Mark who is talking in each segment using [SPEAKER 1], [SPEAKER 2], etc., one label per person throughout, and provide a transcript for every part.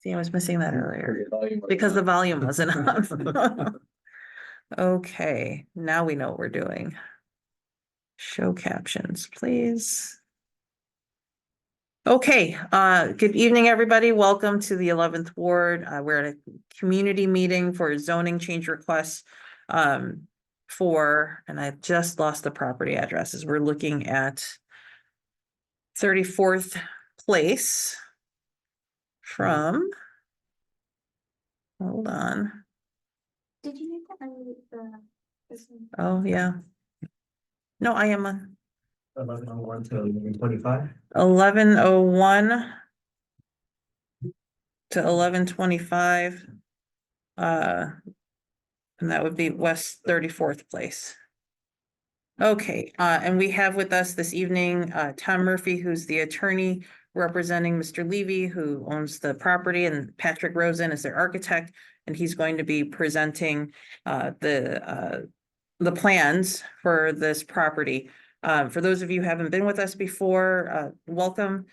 [SPEAKER 1] See, I was missing that earlier because the volume wasn't on. Okay, now we know what we're doing. Show captions, please. Okay, good evening, everybody. Welcome to the 11th Ward. We're at a community meeting for zoning change requests and I just lost the property addresses. We're looking at 34th Place from, hold on.
[SPEAKER 2] Did you need to unmute this one?
[SPEAKER 1] Oh, yeah. No, I am on
[SPEAKER 3] 11:01 to 11:25.
[SPEAKER 1] 11:01 to 11:25. And that would be West 34th Place. Okay, and we have with us this evening, Tom Murphy, who's the attorney representing Mr. Levy, who owns the property, and Patrick Rosen is their architect, and he's going to be presenting the plans for this property. For those of you who haven't been with us before, welcome.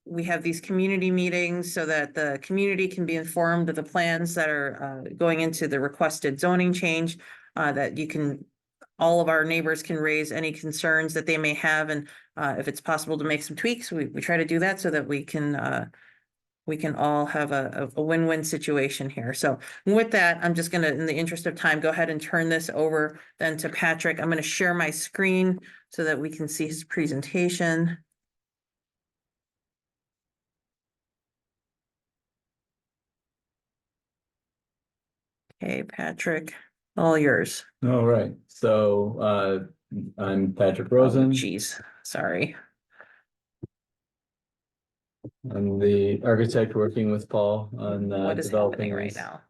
[SPEAKER 1] We have these community meetings so that the community can be informed of the plans that are going into the requested zoning change, that you can, all of our neighbors can raise any concerns that they may have, and if it's possible to make some tweaks, we try to do that so that we can all have a win-win situation here. So with that, I'm just gonna, in the interest of time, go ahead and turn this over then to Patrick. I'm gonna share my screen so that we can see his presentation. Okay, Patrick, all yours.
[SPEAKER 3] All right, so I'm Patrick
[SPEAKER 1] Oh,
[SPEAKER 3] Rosen.
[SPEAKER 1] geez, sorry.
[SPEAKER 3] I'm the architect working with Paul on
[SPEAKER 1] What is
[SPEAKER 3] developing
[SPEAKER 1] happening right
[SPEAKER 3] this.
[SPEAKER 1] now?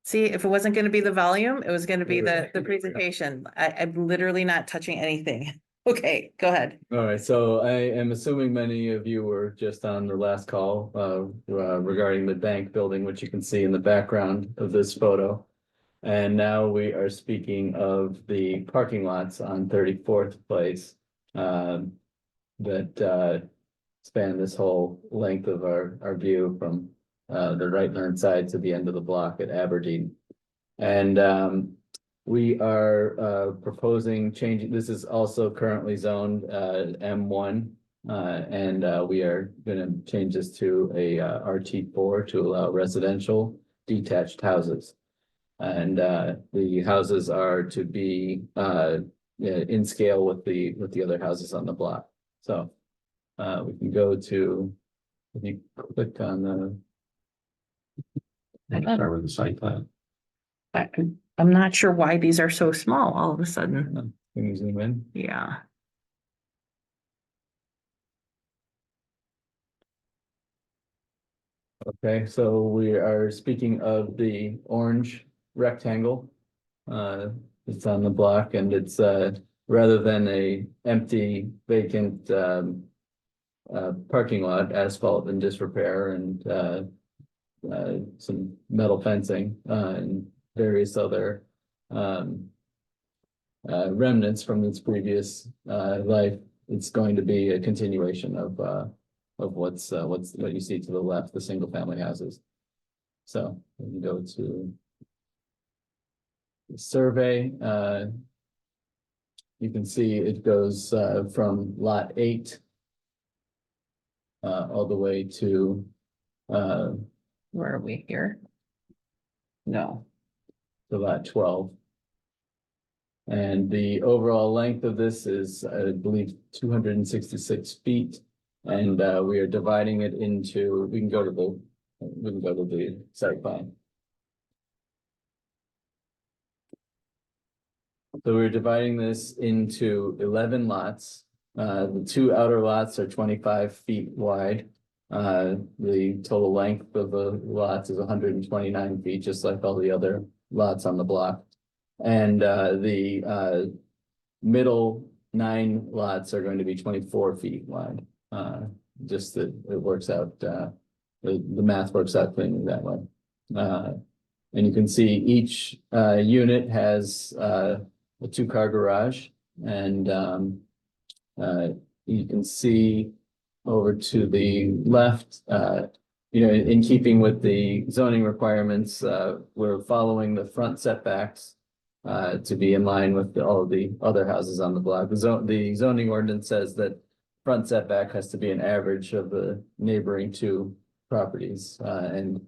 [SPEAKER 1] See, if it wasn't gonna be the volume, it was gonna be the presentation. I'm literally not touching anything. Okay, go ahead.
[SPEAKER 3] All right, so I am assuming many of you were just on the last call regarding the bank building, which you can see in the background of this photo. And now we are speaking of the parking lots on 34th Place that span this whole length of our view from the right-hand side to the end of the block at Aberdeen. And we are proposing changing, this is also currently zoned M1. And we are gonna change this to a RT4 to allow residential detached houses. And the houses are to be in scale with the other houses on the block. So we can go to, if you click on the.
[SPEAKER 4] Start with the site plan.
[SPEAKER 1] I'm not sure why these are so small all of a sudden.
[SPEAKER 3] Can you zoom in?
[SPEAKER 1] Yeah.
[SPEAKER 3] Okay, so we are speaking of the orange rectangle. It's on the block, and it's rather than a empty vacant parking lot, asphalt and disrepair, and some metal fencing and various other remnants from its previous life. It's going to be a continuation of what you see to the left, the single family houses. So we can go to the survey. You can see it goes from lot 8 all the way to
[SPEAKER 1] Where are we here? No.
[SPEAKER 3] lot 12. And the overall length of this is, I believe, 266 feet. And we are dividing it into, we can go to the site plan. So we're dividing this into 11 lots. The 2 outer lots are 25 feet wide. The total length of the lots is 129 feet, just like all the other lots on the block. And the middle 9 lots are going to be 24 feet wide. Just that it works out, the math works out cleanly that way. And you can see each unit has a 2-car garage, and you can see over to the left, you know, in keeping with the zoning requirements, we're following the front setbacks to be in line with all of the other houses on the block. The zoning ordinance says that front setback has to be an average of the neighboring two properties. And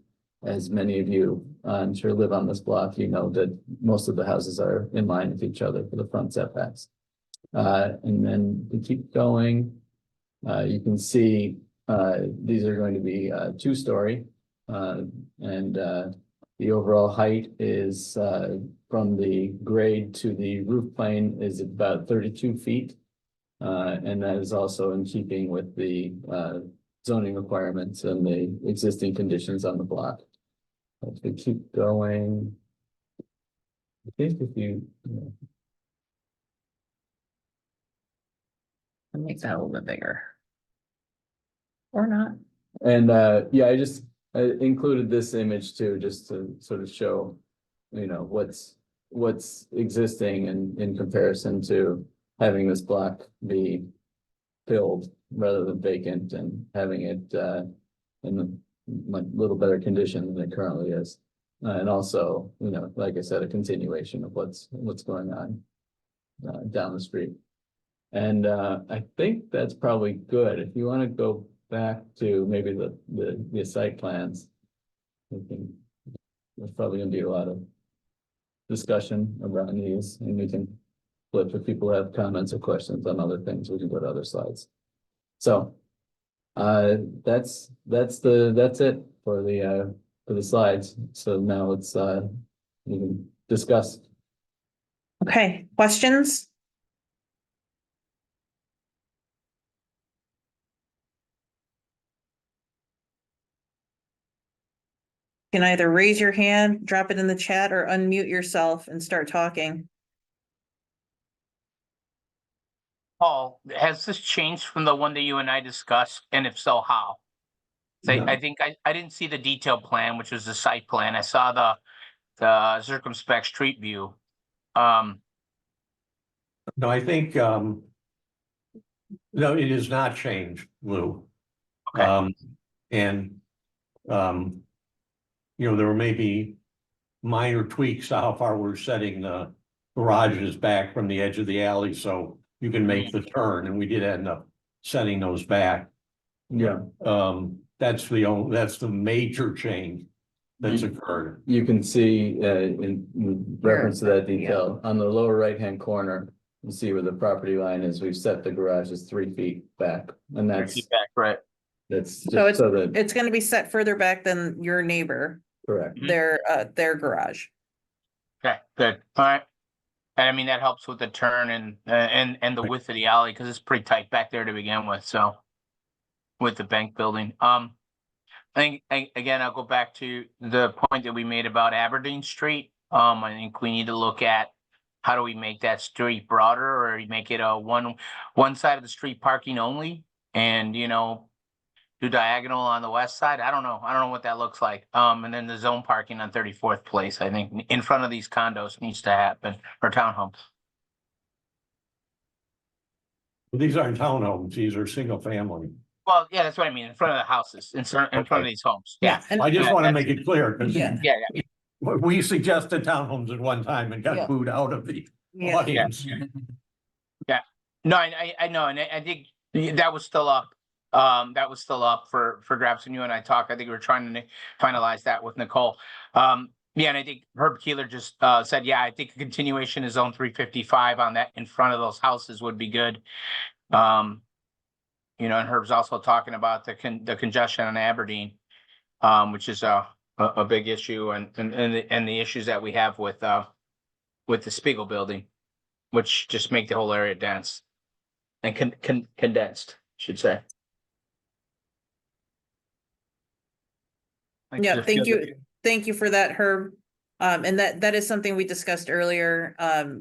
[SPEAKER 3] as many of you, I'm sure, live on this block, you know that most of the houses are in line with each other for the front setbacks. And then we keep going. You can see, these are going to be, 2-story. And the overall height is, from the grade to the roof plane is about 32 feet. And that is also in keeping with the, zoning requirements and the existing conditions on the block. As we keep going. I think if you,
[SPEAKER 1] And make that a little bit bigger. Or not.
[SPEAKER 3] and yeah, I just included this image too, just to sort of show, you know, what's existing and in comparison to having this block be filled rather than vacant and having it in a much little better condition than it currently is. And also, you know, like I said, a continuation of what's going on down the street. And I think that's probably good. If you want to go back to maybe the site plans. There's probably gonna be a lot of discussion around these, and we can flip if people have comments or questions on other things, we can go to other slides. So that's it for the slides. So now it's we can discuss.
[SPEAKER 1] Okay, questions? You can either raise your hand, drop it in the chat, or unmute yourself and start talking.
[SPEAKER 4] Paul, has this changed from the one that you and I discussed? And if so, how? I think I didn't see the detailed plan, which was the site plan. I saw the circumspect street view.
[SPEAKER 5] No, I think, no, it has not changed, Lou.
[SPEAKER 4] Okay.
[SPEAKER 5] And, you know, there may be minor tweaks to how far we're setting the garages back from the edge of the alley, so you can make the turn, and we did end up setting those back.
[SPEAKER 3] Yeah.
[SPEAKER 5] That's the major change that's occurred.
[SPEAKER 3] You can see in reference to that detail, on the lower right-hand corner, you see where the property line is, we've set the garages 3 feet back, and that's,
[SPEAKER 4] Feedback, right?
[SPEAKER 3] that's
[SPEAKER 1] So
[SPEAKER 3] just so that,
[SPEAKER 1] It's gonna be set further back than your neighbor,
[SPEAKER 3] correct.
[SPEAKER 1] their garage.
[SPEAKER 4] Okay, good. All right. And I mean, that helps with the turn and the width of the alley, because it's pretty tight back there to begin with, so. With the bank building. I think, again, I'll go back to the point that we made about Aberdeen Street. I think we need to look at how do we make that street broader, or make it a one side of the street parking only, and, you know, do diagonal on the west side. I don't know what that looks like. And then the zone parking on 34th Place, I think in front of these condos needs to happen, or townhomes.
[SPEAKER 5] These aren't townhomes, these are single family.
[SPEAKER 4] Well, yeah, that's what I mean, in front of the houses, in front of these homes. Yeah.
[SPEAKER 1] and-
[SPEAKER 5] I just want to make it clear, because
[SPEAKER 1] Yeah.
[SPEAKER 4] Yeah,
[SPEAKER 5] we suggested townhomes at one time and
[SPEAKER 1] Yeah.
[SPEAKER 5] got booed out of the
[SPEAKER 1] Yeah.
[SPEAKER 5] audience.
[SPEAKER 4] No, I know, and I think that was still up. That was still up for grabs when you and I talked. I think we were trying to finalize that with Nicole. Yeah, and I think Herb Keeler just said, yeah, I think a continuation of zone 355 on that in front of those houses would be good. You know, and Herb's also talking about the congestion on Aberdeen, which is a big issue, and the issues that we have with the Spiegel building, which just make the whole area dense and condensed, I should say.
[SPEAKER 1] Yeah, thank you. Thank you for that, Herb. And that is something we discussed earlier.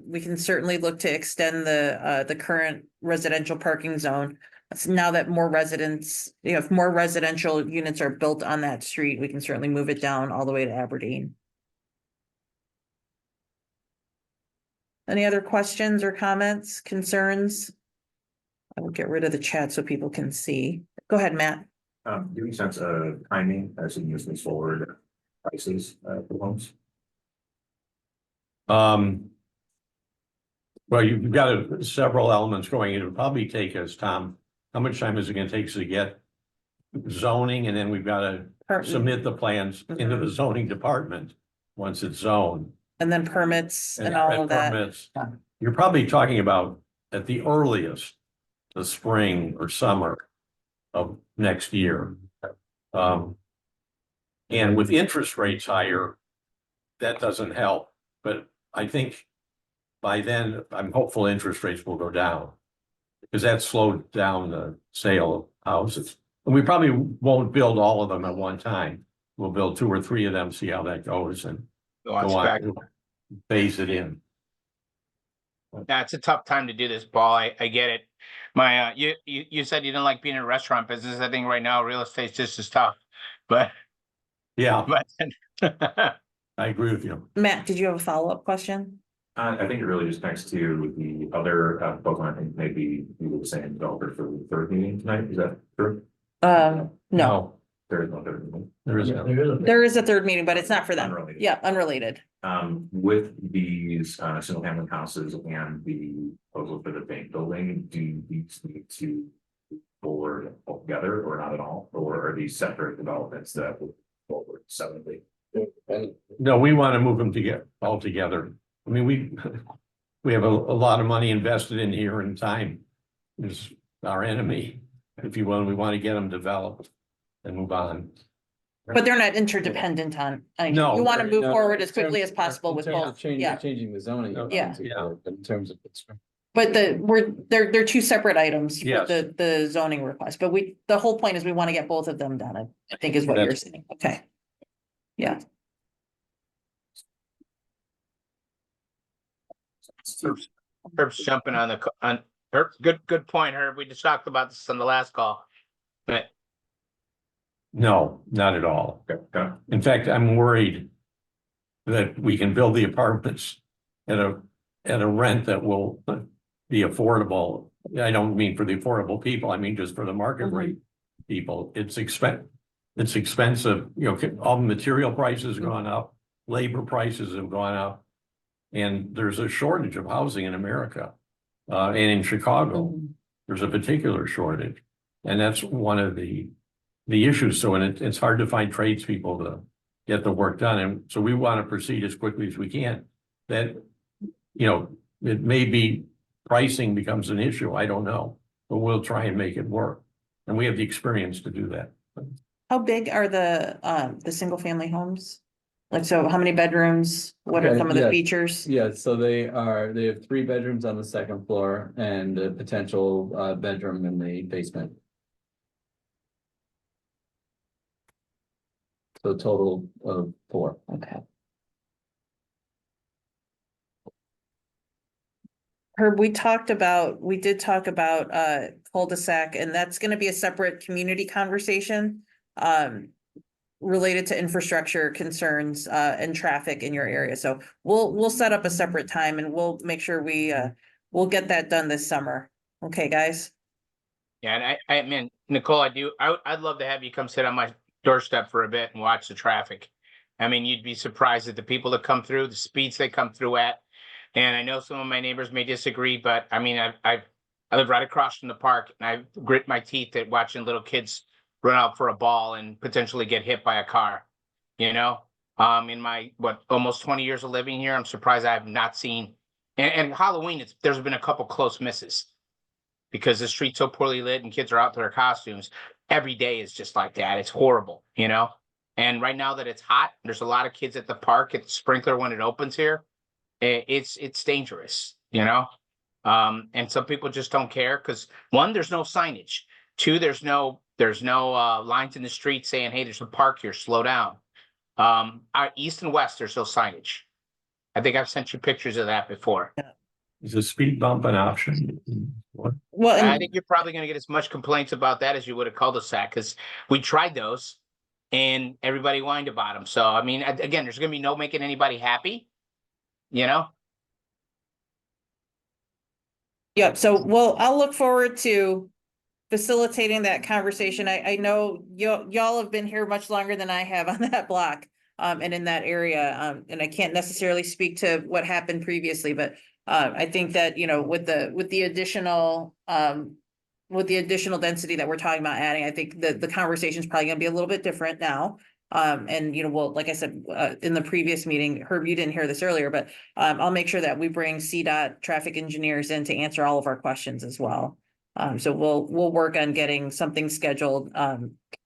[SPEAKER 1] We can certainly look to extend the current residential parking zone. Now that more residents, you know, if more residential units are built on that street, we can certainly move it down all the way to Aberdeen. Any other questions or comments, concerns? I will get rid of the chat so people can see. Go ahead, Matt.
[SPEAKER 6] Do you sense of timing as you move forward prices for homes?
[SPEAKER 5] Well, you've got several elements going. It'll probably take us, Tom, how much time is it gonna take us to get zoning, and then we've got to submit the plans into the zoning department once it's zoned.
[SPEAKER 1] And then permits and all of that.
[SPEAKER 5] Permits. You're probably talking about at the earliest, the spring or summer of next year. And with interest rates higher, that doesn't help, but I think by then, I'm hopeful interest rates will go down. Because that slowed down the sale of houses. And we probably won't build all of them at one time. We'll build 2 or 3 of them, see how that goes, and
[SPEAKER 4] Go on
[SPEAKER 5] go
[SPEAKER 4] spec.
[SPEAKER 5] on, phase it in.
[SPEAKER 4] Yeah, it's a tough time to do this, Paul. I get it. My, you said you didn't like being in a restaurant business. I think right now real estate's just as tough, but,
[SPEAKER 5] Yeah,
[SPEAKER 4] but.
[SPEAKER 5] I agree with you.
[SPEAKER 1] Matt, did you have a follow-up question?
[SPEAKER 6] I think it really just connects to the other proposal. I think maybe you were saying developer for the third meeting tonight. Is that true?
[SPEAKER 1] No,
[SPEAKER 6] There is no third meeting.
[SPEAKER 5] There is no.
[SPEAKER 1] there is a third meeting, but it's not for them.
[SPEAKER 6] Unrelated.
[SPEAKER 1] Yeah, unrelated.
[SPEAKER 6] With these single family houses and the proposal for the bank building, do these need to move forward altogether or not at all? Or are these separate developments that will move forward separately?
[SPEAKER 5] No, we want to move them together, all together. I mean, we have a lot of money invested in here, and time is our enemy, if you will. We want to get them developed and move on.
[SPEAKER 1] But they're not interdependent on,
[SPEAKER 5] No,
[SPEAKER 1] you want to move
[SPEAKER 3] No,
[SPEAKER 1] forward
[SPEAKER 3] in
[SPEAKER 1] as quickly
[SPEAKER 3] terms-
[SPEAKER 1] as possible
[SPEAKER 3] in
[SPEAKER 1] with
[SPEAKER 3] terms of
[SPEAKER 1] both,
[SPEAKER 3] changing-
[SPEAKER 1] yeah.
[SPEAKER 3] Changing the zoning.
[SPEAKER 1] Yeah.
[SPEAKER 3] But in terms of construction.
[SPEAKER 1] But they're two separate items for
[SPEAKER 5] Yes.
[SPEAKER 1] the zoning request, but the whole point is we want to get both of them done, I think is what you're
[SPEAKER 5] That's-
[SPEAKER 1] saying, okay. Yeah,
[SPEAKER 4] Herb's jumping on Herb, good point, Herb. We just talked about this on the last call. But
[SPEAKER 5] No, not at all.
[SPEAKER 6] Okay.
[SPEAKER 5] In fact, I'm worried that we can build the apartments at a rent that will be affordable. I don't mean for the affordable people, I mean just for the market rate people. It's expensive, you know, all the material prices have gone up, labor prices have gone up. And there's a shortage of housing in America. And in Chicago, there's a particular shortage. And that's one of the issues. So, and it's hard to find tradespeople to get the work done. And so we want to proceed as quickly as we can. That, you know, it may be pricing becomes an issue. I don't know, but we'll try and make it work. And we have the experience to do that.
[SPEAKER 1] how big are the single family homes? Like, so how many bedrooms, what are
[SPEAKER 3] Okay,
[SPEAKER 1] some of the
[SPEAKER 3] yeah.
[SPEAKER 1] features?
[SPEAKER 3] Yeah, so they have 3 bedrooms on the second floor and a potential bedroom in the basement. So a total of 4.
[SPEAKER 1] Okay. Herb, we did talk about cul-de-sac, and that's gonna be a separate community conversation. Related to infrastructure concerns and traffic in your area. So we'll set up a separate time and we'll make sure we'll get that done this summer. Okay, guys?
[SPEAKER 4] yeah, and I mean, Nicole, I'd love to have you come sit on my doorstep for a bit and watch the traffic. I mean, you'd be surprised at the people that come through, the speeds they come through at. And I know some of my neighbors may disagree, but I mean, I live right across from the park, and I grit my teeth at watching little kids run out for a ball and potentially get hit by a car. You know, in my almost 20 years of living here, I'm surprised I have not seen. And Halloween, there's been a couple close misses because the street's so poorly lit and kids are out in their costumes. Every day is just like that. It's horrible, you know. And right now that it's hot, there's a lot of kids at the park at the sprinkler when it opens here. It's dangerous, you know. And some people just don't care because 1, there's no signage. 2, there's no lines in the street saying, hey, there's a park here, slow down. Our east and west, there's no signage. I think I've sent you pictures of that before.
[SPEAKER 5] Is a speed bump an option? What?
[SPEAKER 1] Well,
[SPEAKER 4] I
[SPEAKER 1] and
[SPEAKER 4] think you're probably gonna get as much complaints about that as you would a cul-de-sac, because we tried those and everybody whined about them. So, I mean, again, there's gonna be no making anybody happy, you know?
[SPEAKER 1] Yep, so I'll look forward to facilitating that conversation. I know y'all have been here much longer than I have on that block. And in that area, and I can't necessarily speak to what happened previously, but I think that, you know, with the additional density that we're talking about adding, I think the conversation is probably gonna be a little bit different now. And you know, well, like I said, in the previous meeting, Herb, you didn't hear this earlier, but I'll make sure that we bring CDOT traffic engineers in to answer all of our questions as well. So we'll work on getting something scheduled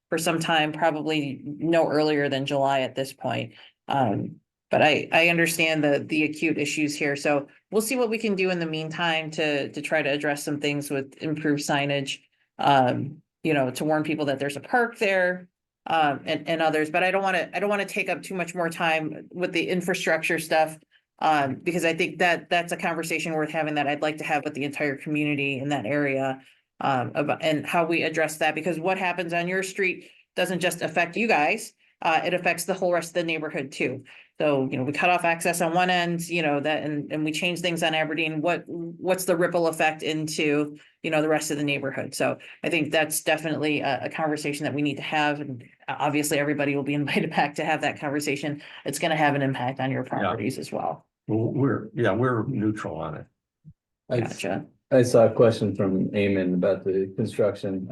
[SPEAKER 1] for some time, probably no earlier than July at this point. But I understand the acute issues here, so we'll see what we can do in the meantime to try to address some things with improved signage. You know, to warn people that there's a park there, and others, but I don't want to take up too much more time with the infrastructure stuff. Because I think that's a conversation worth having that I'd like to have with the entire community in that area. About, and how we address that, because what happens on your street doesn't just affect you guys, it affects the whole rest of the neighborhood too. So, you know, we cut off access on one end, you know, that, and we change things on Aberdeen, what's the ripple effect into, you know, the rest of the neighborhood? So I think that's definitely a conversation that we need to have, and obviously everybody will be invited back to have that conversation. It's gonna have an impact on your properties as well.
[SPEAKER 5] Well, we're neutral on it.
[SPEAKER 1] Gotcha.
[SPEAKER 3] I saw a question from Eamon about the construction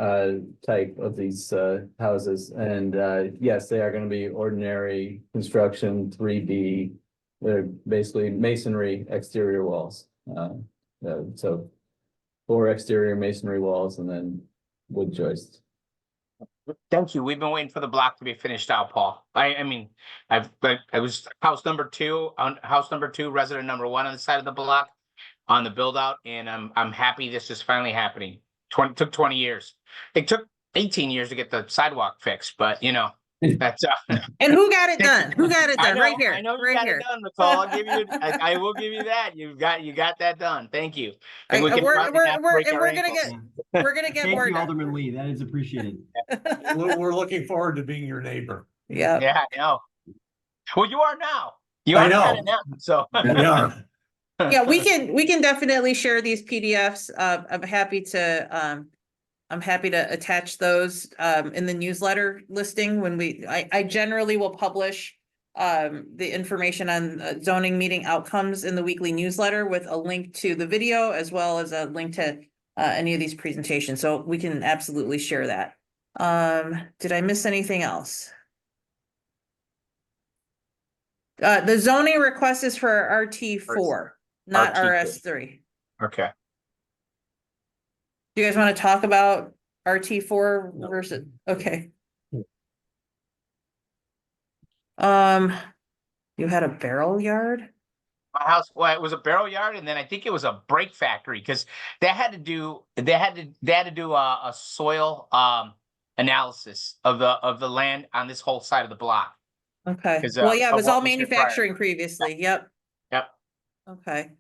[SPEAKER 3] type of these houses, and yes, they are gonna be ordinary construction, 3B. They're basically masonry exterior walls. So 4 exterior masonry walls and then wood joists.
[SPEAKER 4] Thank you. We've been waiting for the block to be finished out, Paul. I mean, I was house number 2, resident number 1 on the side of the block on the build out, and I'm happy this is finally happening. Took 20 years. It took 18 years to get the sidewalk fixed, but you know, that's
[SPEAKER 1] And who got it done? Who got it
[SPEAKER 4] I
[SPEAKER 1] done?
[SPEAKER 4] know,
[SPEAKER 1] Right here,
[SPEAKER 4] I know you
[SPEAKER 1] right
[SPEAKER 4] got
[SPEAKER 1] here.
[SPEAKER 4] it done, Nicole. I'll give you I will give you that. You got that done. Thank you. And we
[SPEAKER 1] Right,
[SPEAKER 4] can probably not break our
[SPEAKER 1] we're gonna
[SPEAKER 4] ankles.
[SPEAKER 1] we're gonna get
[SPEAKER 7] Thank
[SPEAKER 1] more
[SPEAKER 7] you,
[SPEAKER 1] done.
[SPEAKER 7] Alderman Lee. That is appreciated.
[SPEAKER 5] We're looking forward to being your neighbor.
[SPEAKER 1] Yeah,
[SPEAKER 4] Yeah, I know. Well, you are now. You
[SPEAKER 5] I
[SPEAKER 4] are
[SPEAKER 5] know.
[SPEAKER 4] kinda now, so.
[SPEAKER 5] We are.
[SPEAKER 1] yeah, we can definitely share these PDFs. I'm happy to attach those in the newsletter listing when I generally will publish the information on zoning meeting outcomes in the weekly newsletter with a link to the video as well as a link to any of these presentations. So we can absolutely share that. Did I miss anything else? The zoning request is for RT4, not
[SPEAKER 4] RT4.
[SPEAKER 1] RS3.
[SPEAKER 4] Okay.
[SPEAKER 1] Do you guys want to talk about RT4 versus, okay. You had a barrel yard?
[SPEAKER 4] My house, well, it was a barrel yard, and then I think it was a brake factory, because they had to do a soil analysis of the land on this whole side of the block.
[SPEAKER 1] Okay,
[SPEAKER 4] 'Cause,
[SPEAKER 1] well, yeah, it
[SPEAKER 4] of
[SPEAKER 1] was
[SPEAKER 4] what
[SPEAKER 1] all
[SPEAKER 4] was here prior.
[SPEAKER 1] manufacturing previously, yep,
[SPEAKER 4] Yep.
[SPEAKER 1] okay.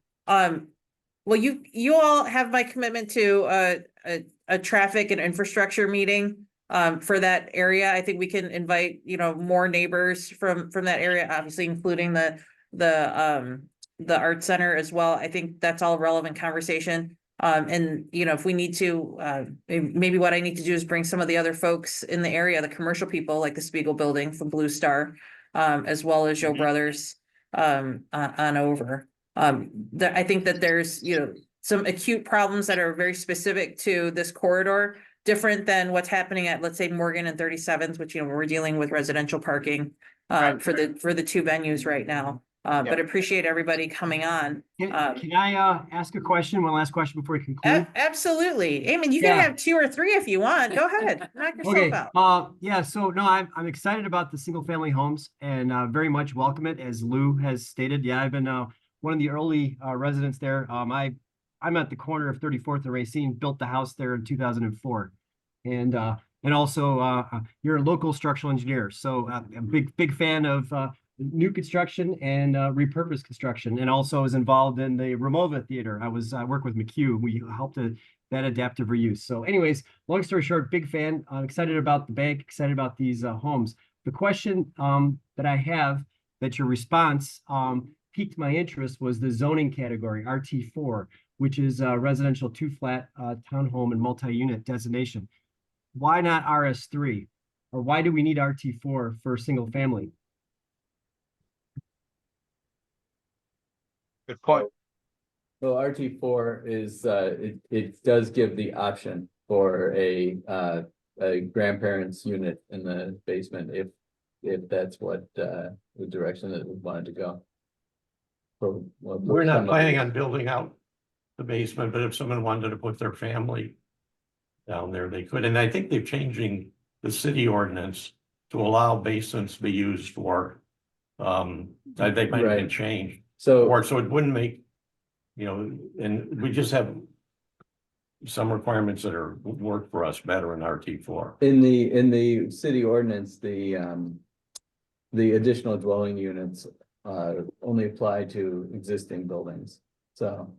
[SPEAKER 1] Well, you all have my commitment to a traffic and infrastructure meeting for that area. I think we can invite, you know, more neighbors from that area, obviously including the art center as well. I think that's all relevant conversation. And you know, if we need to, maybe what I need to do is bring some of the other folks in the area, the commercial people like the Spiegel Building from Blue Star, as well as Joe
[SPEAKER 4] Mhm.
[SPEAKER 1] Brothers, on over. I think that there's, you know, some acute problems that are very specific to this corridor, different than what's happening at, let's say, Morgan and 37th, which, you know, we're dealing with residential parking
[SPEAKER 4] Right.
[SPEAKER 1] for the 2 venues right now. But appreciate everybody coming on.
[SPEAKER 7] Can I ask a question? One last question before we conclude?
[SPEAKER 1] Absolutely. Eamon, you can
[SPEAKER 7] Yeah.
[SPEAKER 1] have 2 or 3 if you want. Go ahead, knock
[SPEAKER 7] Okay,
[SPEAKER 1] yourself out.
[SPEAKER 7] yeah, so no, I'm excited about the single family homes and very much welcome it, as Lou has stated. Yeah, I've been one of the early residents there. I'm at the corner of 34th and Racine, built the house there in 2004. And also you're a local structural engineer, so a big fan of new construction and repurposed construction, and also is involved in the Ramova Theater. I work with McHugh. We helped that adaptive reuse. So anyways, long story short, big fan. I'm excited about the bank, excited about these homes. The question that I have, that your response piqued my interest, was the zoning category, RT4. which is a residential two-flat townhome and multi-unit designation. Why not RS3? Or why do we need RT4 for single family?
[SPEAKER 4] Good point.
[SPEAKER 3] Well, RT4 is, it does give the option for a grandparent's unit in the basement if that's what, the direction that we wanted to go.
[SPEAKER 5] We're not planning on building out the basement, but if someone wanted to put their family down there, they could. And I think they're changing the city ordinance to allow basements to be used for, they might have
[SPEAKER 3] Right.
[SPEAKER 5] changed.
[SPEAKER 3] So,
[SPEAKER 5] Or so it wouldn't make, and we just have some requirements that work for us better in RT4.
[SPEAKER 3] in the city ordinance, the additional dwelling units only apply to existing buildings. So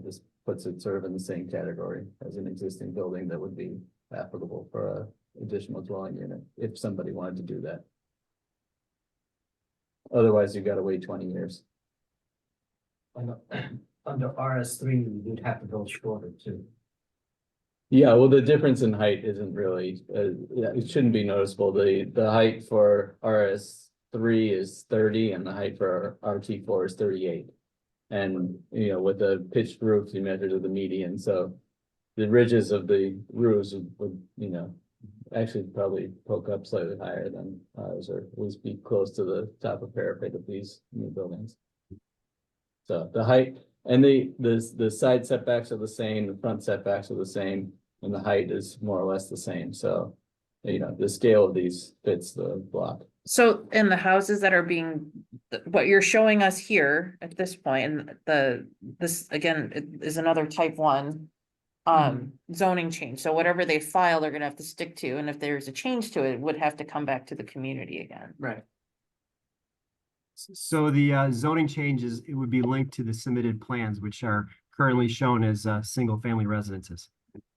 [SPEAKER 3] this puts it sort of in the same category as an existing building that would be applicable for a additional dwelling unit, if somebody wanted to do that. Otherwise, you've got to wait 20 years.
[SPEAKER 8] Under RS3, you'd have to build shorter too.
[SPEAKER 3] Yeah, well, the difference in height isn't really, it shouldn't be noticeable. The height for RS3 is 30 and the height for RT4 is 38. And, with the pitched roof, you measure to the median, so the ridges of the roofs would, actually probably poke up slightly higher than ours, or at least be close to the top of parapet of these new buildings. So the height and the side setbacks are the same, the front setbacks are the same, and the height is more or less the same. So, the scale of these fits the block.
[SPEAKER 1] So in the houses that are being, what you're showing us here at this point, and this again is another type 1. Zoning change, so whatever they file, they're gonna have to stick to, and if there's a change to it, it would have to come back to the community again.
[SPEAKER 8] Right.
[SPEAKER 7] So the zoning changes, it would be linked to the submitted plans, which are currently shown as single-family residences.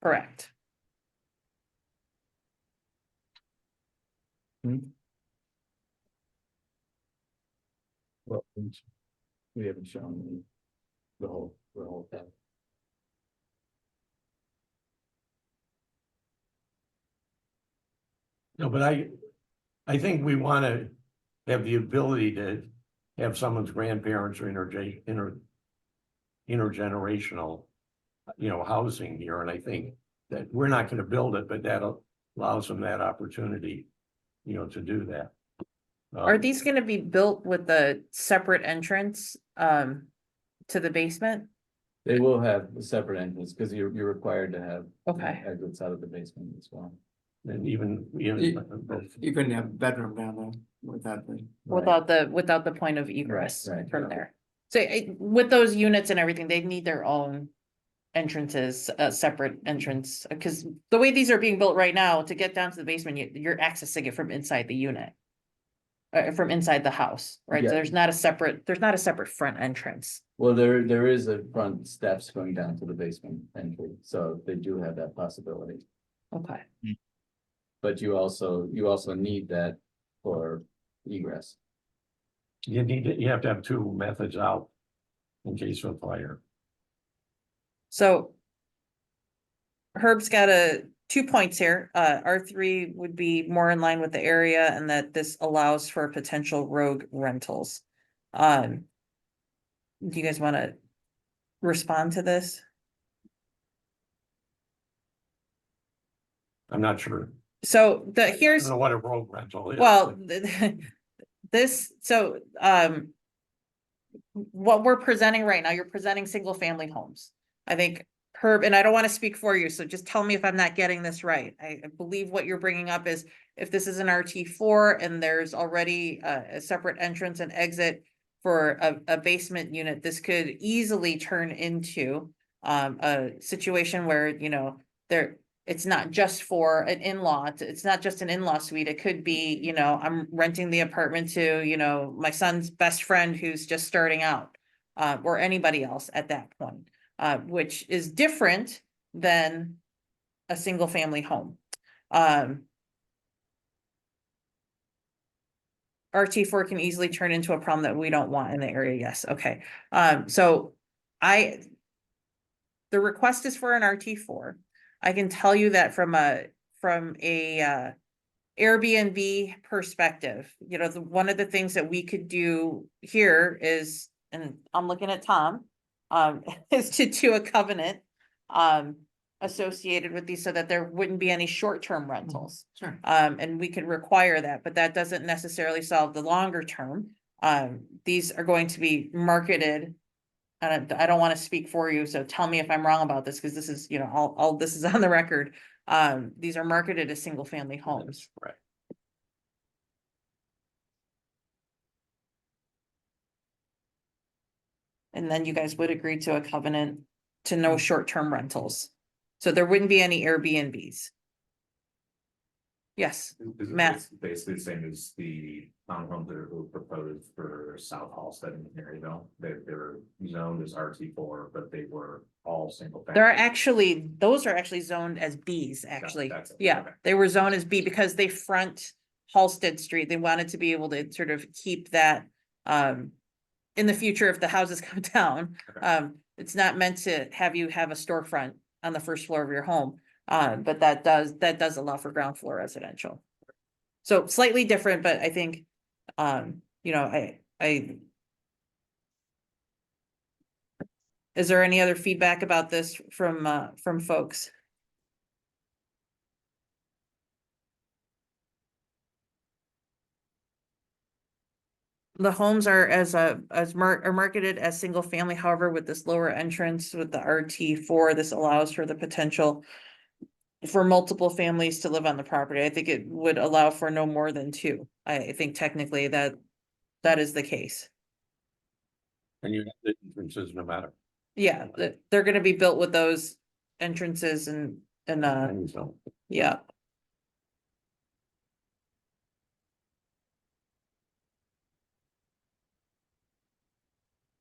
[SPEAKER 1] Correct.
[SPEAKER 3] Well, we haven't shown the whole thing.
[SPEAKER 5] No, but I think we want to have the ability to have someone's grandparents or intergenerational, housing here. And I think that we're not going to build it, but that allows them that opportunity, to do that.
[SPEAKER 1] Are these gonna be built with a separate entrance to the basement?
[SPEAKER 3] They will have a separate entrance because you're required to have
[SPEAKER 1] Okay.
[SPEAKER 3] exits out of the basement as well.
[SPEAKER 5] And even.
[SPEAKER 8] You couldn't have a bedroom down there without the.
[SPEAKER 1] Without the point of egress
[SPEAKER 3] Right,
[SPEAKER 1] from
[SPEAKER 3] yeah.
[SPEAKER 1] there. So with those units and everything, they need their own entrances, a separate entrance, because the way these are being built right now, to get down to the basement, you're accessing it from inside the unit. From inside the house, right?
[SPEAKER 3] Yeah.
[SPEAKER 1] So there's not a separate front entrance.
[SPEAKER 3] Well, there is a front steps going down to the basement entry, so they do have that possibility.
[SPEAKER 1] Okay.
[SPEAKER 3] But you also need that for egress.
[SPEAKER 5] You have to have 2 methods out in case of fire.
[SPEAKER 1] So Herb's got 2 points here. R3 would be more in line with the area and that this allows for potential rogue rentals. Do you guys want to respond to this?
[SPEAKER 5] I'm not sure.
[SPEAKER 1] So
[SPEAKER 5] I
[SPEAKER 1] here's,
[SPEAKER 5] don't know what a road rental is.
[SPEAKER 1] well, what we're presenting right now, you're presenting single family homes. I think Herb, and I don't want to speak for you, so just tell me if I'm not getting this right. I believe what you're bringing up is if this is an RT4 and there's already a separate entrance and exit for a basement unit, this could easily turn into a situation where, it's not just for an in-law, it's not just an in-law suite, it could be, I'm renting the apartment to, my son's best friend who's just starting out, or anybody else at that point, which is different than a single family home. RT4 can easily turn into a problem that we don't want in the area, yes, okay. So the request is for an RT4. I can tell you that from a Airbnb perspective, you know, one of the things that we could do here is, and I'm looking at Tom, is to do a covenant, associated with these so that there wouldn't be any short-term rentals.
[SPEAKER 8] Sure.
[SPEAKER 1] And we could require that, but that doesn't necessarily solve the longer term. These are going to be marketed. And I don't want to speak for you, so tell me if I'm wrong about this, because this is, you know, all this is on the record. These are marketed as single family homes.
[SPEAKER 5] Right.
[SPEAKER 1] And then you guys would agree to a covenant to no short-term rentals. So there wouldn't be any Airbnbs. Yes,
[SPEAKER 6] Is it
[SPEAKER 1] Matt.
[SPEAKER 6] basically the same as the townhomes that were proposed for South Halsted in Maryville? They were zoned as RT4, but they were all single.
[SPEAKER 1] there are
[SPEAKER 6] family.
[SPEAKER 1] actually, those are actually zoned as Bs, actually.
[SPEAKER 6] That's it.
[SPEAKER 1] Yeah,
[SPEAKER 6] Okay.
[SPEAKER 1] they were zoned as B because they front Halsted Street. They wanted to be able to sort of keep that, in the future, if the houses come down,
[SPEAKER 6] Okay.
[SPEAKER 1] it's not meant to have you have a storefront on the first floor of your home. But that does allow for ground floor residential. So slightly different, but I think, you know, is there any other feedback about this from folks? The homes are are marketed as single family, however, with this lower entrance with the RT4, this allows for the potential for multiple families to live on the property. I think it would allow for no more than two. I think technically that is the case.
[SPEAKER 5] And you have the entrances no matter.
[SPEAKER 1] Yeah, they're gonna be built with those entrances and,
[SPEAKER 5] And so,
[SPEAKER 1] yeah.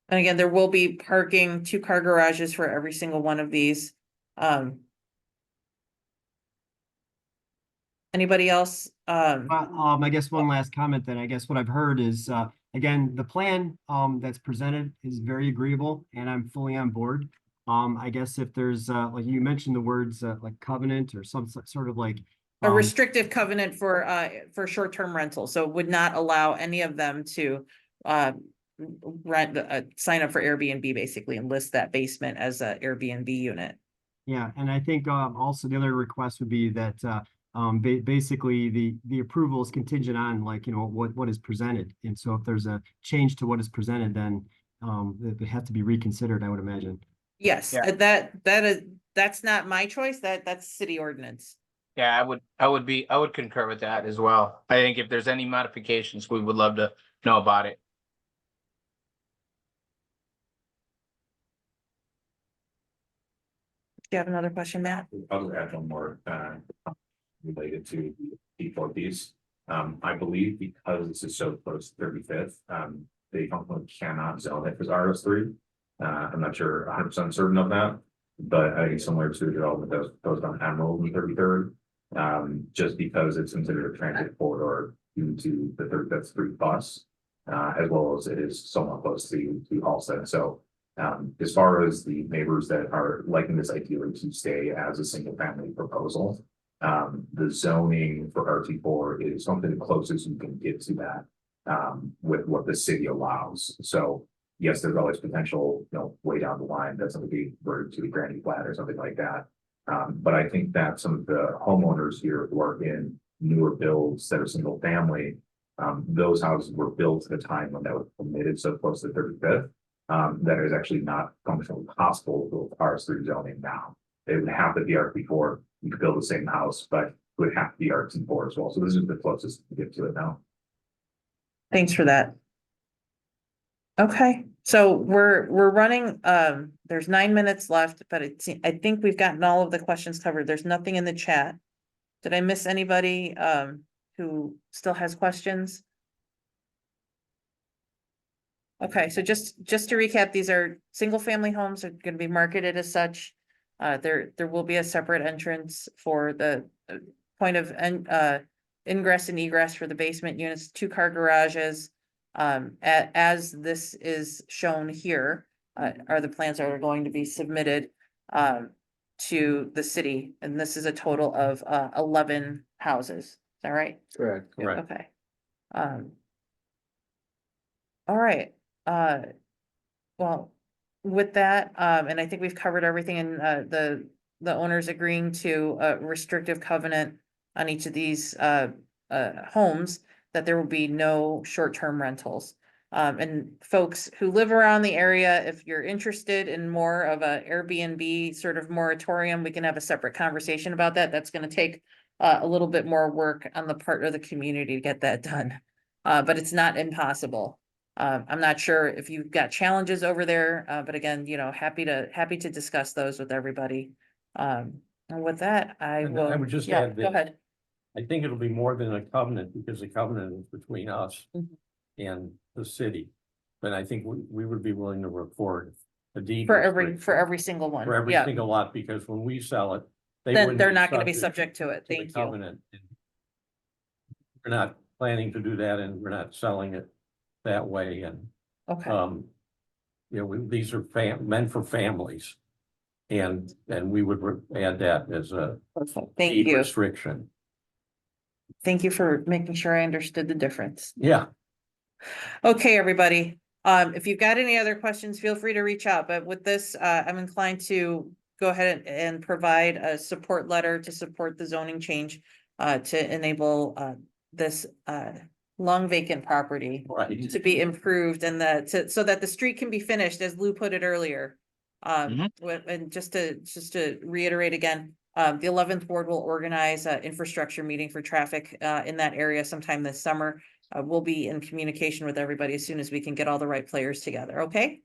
[SPEAKER 1] And again, there will be parking, 2-car garages for every single one of these. Anybody else?
[SPEAKER 7] I guess one last comment then, I guess what I've heard is, again, the plan, that's presented is very agreeable and I'm fully on board. I guess if there's, like you mentioned the words, like covenant or some sort of like.
[SPEAKER 1] A restrictive covenant for short-term rental, so would not allow any of them to, rent, sign up for Airbnb basically and list that basement as a Airbnb unit.
[SPEAKER 7] Yeah, and I think, also the other request would be that, basically the approval is contingent on like, you know, what is presented. And so if there's a change to what is presented, then, it would have to be reconsidered, I would imagine.
[SPEAKER 1] Yes,
[SPEAKER 4] Yeah.
[SPEAKER 1] that's not my choice, that's city ordinance.
[SPEAKER 4] Yeah, I would concur with that as well. I think if there's any modifications, we would love to know about it.
[SPEAKER 1] Do you have another question, Matt?
[SPEAKER 6] I'll add one more, related to the D4 piece. I believe because this is so close to 35th, they cannot zone it as RS3. I'm not sure 100% certain of that, but I think similar to the development that goes on Emerald and 33rd, just because it's considered a transit corridor due to the 35th Street bus, as well as it is somewhat close to Halsted. So, as far as the neighbors that are liking this ideally to stay as a single family proposal, the zoning for RT4 is something the closest you can get to that, with what the city allows. So yes, there's always potential, you know, way down the line that's going to be referred to the granny flat or something like that. But I think that some of the homeowners here who are in newer builds that are single family, those houses were built at a time when that was permitted so close to 35th. That is actually not functionally possible with RS3 zoning now. It would have to be RT4. You could build the same house, but it would have to be RT4 as well. So this is the closest to get to it now.
[SPEAKER 1] Thanks for that. Okay, so we're running, there's 9 minutes left, but I think we've gotten all of the questions covered. There's nothing in the chat. Did I miss anybody, who still has questions? Okay, so just to recap, these are single family homes are gonna be marketed as such. There will be a separate entrance for the point of ingress and egress for the basement units, 2-car garages. As this is shown here, are the plans that are going to be submitted. to the city, and this is a total of 11 houses. Is that right?
[SPEAKER 3] Correct.
[SPEAKER 5] Correct.
[SPEAKER 1] Okay. All right, well, with that, and I think we've covered everything in the owners agreeing to a restrictive covenant on each of these homes, that there will be no short-term rentals. And folks who live around the area, if you're interested in more of a Airbnb sort of moratorium, we can have a separate conversation about that. That's gonna take a little bit more work on the part of the community to get that done. But it's not impossible. I'm not sure if you've got challenges over there, but again, you know, happy to discuss those with everybody. And with that, I
[SPEAKER 5] And
[SPEAKER 1] will.
[SPEAKER 5] I would just
[SPEAKER 1] Yeah,
[SPEAKER 5] add
[SPEAKER 1] go
[SPEAKER 5] that-
[SPEAKER 1] ahead.
[SPEAKER 5] I think it'll be more than a covenant because the covenant is between us
[SPEAKER 1] Mhm.
[SPEAKER 5] and the city. But I think we would be willing to record a deed.
[SPEAKER 1] For
[SPEAKER 5] restriction
[SPEAKER 1] every single one.
[SPEAKER 5] For every
[SPEAKER 1] Yeah.
[SPEAKER 5] single lot, because when we sell it. They
[SPEAKER 1] Then
[SPEAKER 5] wouldn't
[SPEAKER 1] they're not gonna be subject to it.
[SPEAKER 5] the
[SPEAKER 1] Thank you.
[SPEAKER 5] covenant. We're not planning to do that and we're not selling it that way and,
[SPEAKER 1] Okay,
[SPEAKER 5] you know, these are meant for families. And we would add that as a
[SPEAKER 1] perfect. Thank
[SPEAKER 5] deed
[SPEAKER 1] you.
[SPEAKER 5] restriction.
[SPEAKER 1] Thank you for making sure I understood the difference.
[SPEAKER 5] Yeah,
[SPEAKER 1] Okay, everybody. If you've got any other questions, feel free to reach out, but with this, I'm inclined to go ahead and provide a support letter to support the zoning change to enable this long vacant property
[SPEAKER 5] right.
[SPEAKER 1] to be improved and so that the street can be finished, as Lou put it earlier. And just to reiterate again, the 11th Ward will organize an infrastructure meeting for traffic in that area sometime this summer. We'll be in communication with everybody as soon as we can get all the right players together, okay?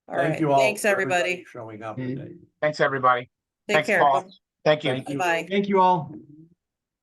[SPEAKER 1] All
[SPEAKER 5] Thank
[SPEAKER 1] right,
[SPEAKER 5] you all.
[SPEAKER 1] thanks,
[SPEAKER 5] for
[SPEAKER 1] everybody.
[SPEAKER 5] Showing up
[SPEAKER 7] Okay.
[SPEAKER 5] today.
[SPEAKER 4] Thanks, everybody.
[SPEAKER 1] Take
[SPEAKER 4] Thanks,
[SPEAKER 1] care.
[SPEAKER 4] Paul. Thank you.
[SPEAKER 5] Thank you.
[SPEAKER 1] Bye.
[SPEAKER 7] Thank you all.